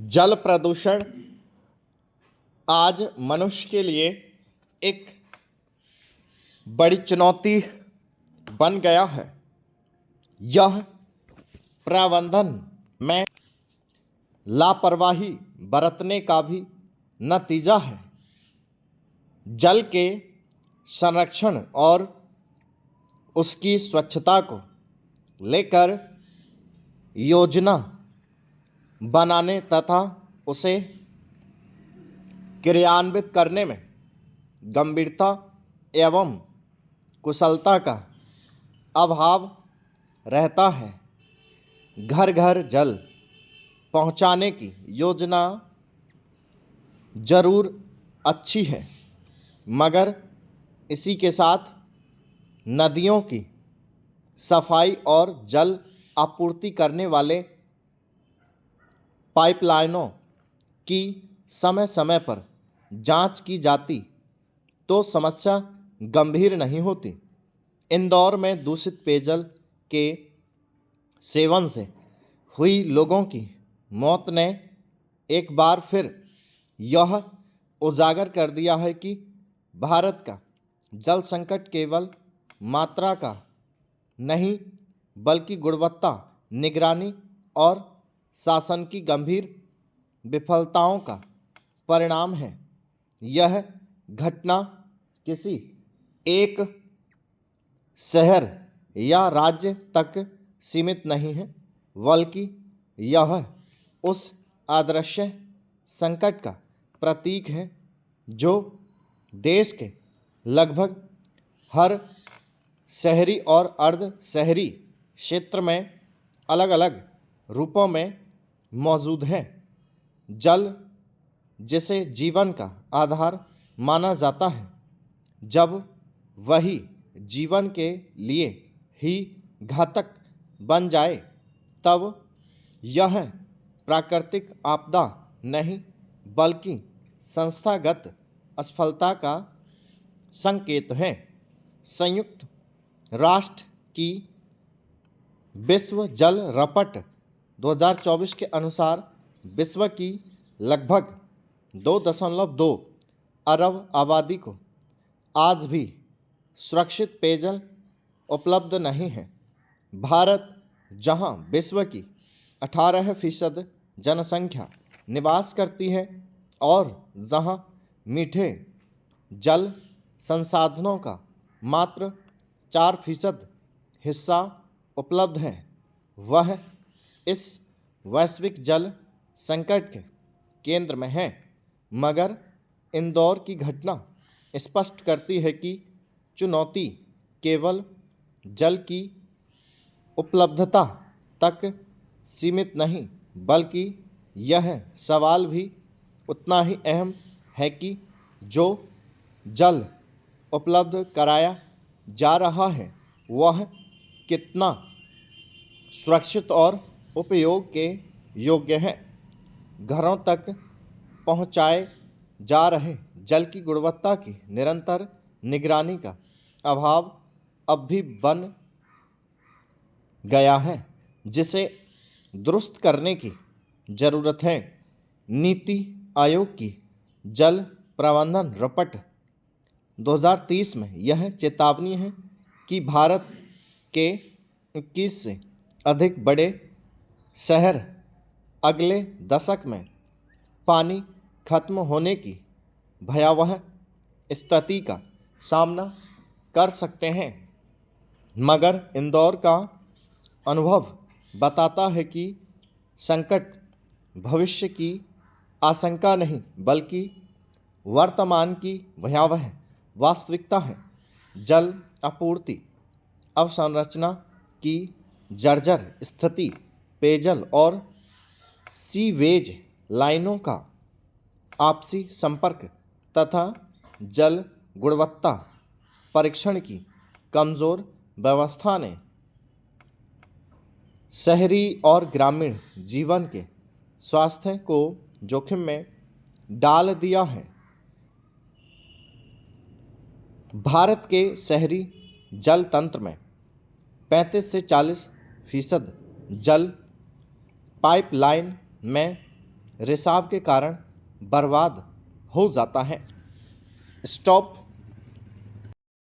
जल प्रदूषण आज मनुष्य के लिए एक बड़ी चुनौती बन गया है। यह प्रबंधन में लापरवाही बरतने का भी नतीजा है। जल के संरक्षण और उसकी स्वच्छता को लेकर योजना बनाने तथा उसे क्रियान्वित करने में गंभीरता एवं कुशलता का अभाव रहता है। घर घर जल पहुंचाने की योजना जरूर अच्छी है, मगर इसी के साथ नदियों की सफाई और जल आपूर्ति करने वाले पाइपलाइनों की समय समय पर जांच की जाती तो समस्या गंभीर नहीं होती। इंदौर में दूषित पेयजल के सेवन से हुई लोगों की मौत ने एक बार फिर यह उजागर कर दिया है कि भारत का जल संकट केवल मात्रा का नहीं बल्कि गुणवत्ता, निगरानी और शासन की गंभीर विफलताओं का परिणाम है। यह घटना किसी एक शहर या राज्य तक सीमित नहीं है, बल्कि यह उस अदृश्य संकट का प्रतीक है जो देश के लगभग हर शहरी और अर्ध शहरी क्षेत्र में अलग अलग रूपों में मौजूद है। जल जिसे जीवन का आधार माना जाता है, जब वही जीवन के लिए ही घातक बन जाए तब यह प्राकृतिक आपदा नहीं बल्कि संस्थागत असफलता का संकेत है। संयुक्त राष्ट्र की विश्व जल रपट 2024 के अनुसार विश्व की लगभग 2.2 अरब आबादी को आज भी सुरक्षित पेयजल उपलब्ध नहीं है। भारत, जहां विश्व की 18% जनसंख्या निवास करती है और जहां मीठे जल संसाधनों का मात्र 4% हिस्सा उपलब्ध है, वह इस वैश्विक जल संकट के केंद्र में है। मगर इंदौर की घटना स्पष्ट करती है कि चुनौती केवल जल की उपलब्धता तक सीमित नहीं, बल्कि यह सवाल भी उतना ही अहम है कि जो जल उपलब्ध कराया जा रहा है वह कितना सुरक्षित और उपयोग के योग्य है। घरों तक पहुंचाए जा रहे जल की गुणवत्ता की निरंतर निगरानी का अभाव अब भी बन गया है, जिसे दुरुस्त करने की ज़रूरत है। नीति आयोग की जल प्रबंधन रपट 2030 में यह चेतावनी है कि भारत के 21 से अधिक बड़े शहर अगले दशक में पानी खत्म होने की भयावह स्थिति का सामना कर सकते हैं। मगर इंदौर का अनुभव बताता है कि संकट भविष्य की आशंका नहीं बल्कि वर्तमान की भयावह वास्तविकता है। जल आपूर्ति अवसंरचना की जर्जर स्थिति, पेयजल और सीवेज लाइनों का आपसी संपर्क तथा जल गुणवत्ता परीक्षण की कमज़ोर व्यवस्था ने शहरी और ग्रामीण जीवन के स्वास्थ्य को जोखिम में डाल दिया है। भारत के शहरी जल तंत्र में 35 से 40% जल पाइपलाइन में रिसाव के कारण बर्बाद हो जाता है। स्टॉप